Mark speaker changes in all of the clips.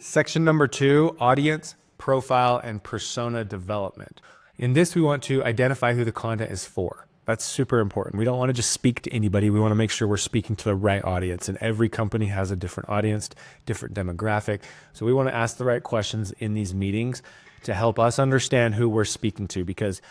Speaker 1: Section number 2, audience, profile, and persona development. In this, we want to identify who the content is for. That's super important. We don't want to just speak to anybody. We want to make sure we're speaking to the right audience. And every company has a different audience, different demographic. So we want to ask the right questions in these meetings to help us understand who we're speaking to. Because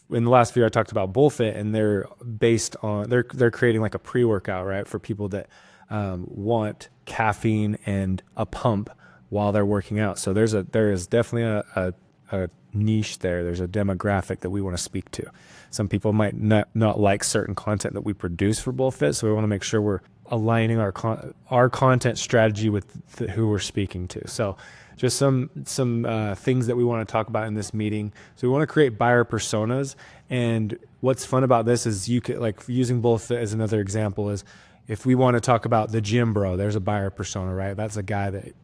Speaker 1: in the last video, I talked about BullFit, and they're based on, they're creating like a pre-workout, right? For people that want caffeine and a pump while they're working out. So there is definitely a niche there. There's a demographic that we want to speak to. Some people might not like certain content that we produce for BullFit, so we want to make sure we're aligning our content strategy with who we're speaking to. So just some things that we want to talk about in this meeting. So we want to create buyer personas, and what's fun about this is you could, like, using BullFit as another example, is if we want to talk about the gym bro, there's a buyer persona, right? That's a guy that,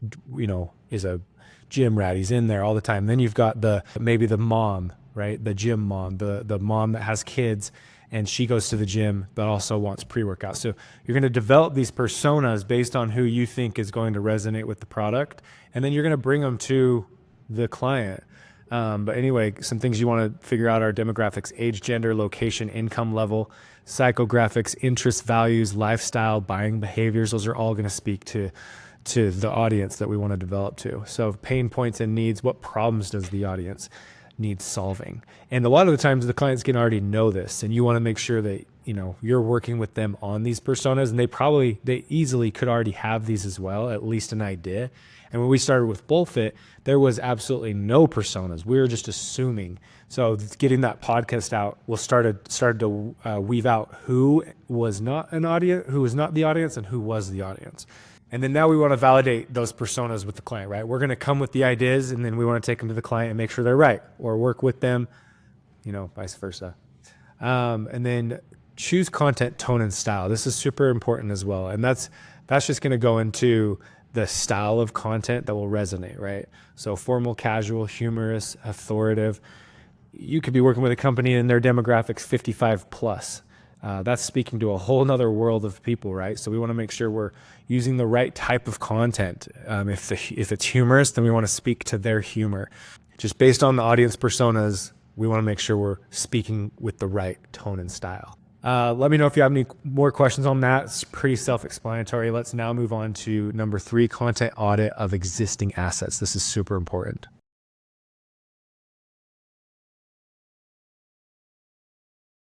Speaker 1: is a gym rat. He's in there all the time. Then you've got maybe the mom, right? The gym mom, the mom that has kids and she goes to the gym but also wants pre-workout. So you're going to develop these personas based on who you think is going to resonate with the product, and then you're going to bring them to the client. But anyway, some things you want to figure out are demographics: age, gender, location, income level, psychographics, interests, values, lifestyle, buying behaviors. Those are all going to speak to the audience that we want to develop to. So pain points and needs, what problems does the audience need solving? And a lot of the times the clients can already know this, and you want to make sure that you're working with them on these personas, and they easily could already have these as well, at least an idea. And when we started with BullFit, there was absolutely no personas. We were just assuming. So getting that podcast out, we'll started to weave out who was not the audience, and who was the audience. And then now we want to validate those personas with the client, right? We're going to come with the ideas, and then we want to take them to the client and make sure they're right, or work with them, vice versa. And then choose content, tone, and style. This is super important as well. And that's just going to go into the style of content that will resonate, right? So formal, casual, humorous, authoritative. You could be working with a company and their demographics 55 plus. That's speaking to a whole nother world of people, right? So we want to make sure we're using the right type of content. If it's humorous, then we want to speak to their humor. Just based on the audience personas, we want to make sure we're speaking with the right tone and style. Let me know if you have any more questions on that. It's pretty self-explanatory. Let's now move on to number 3, content audit of existing assets. This is super important.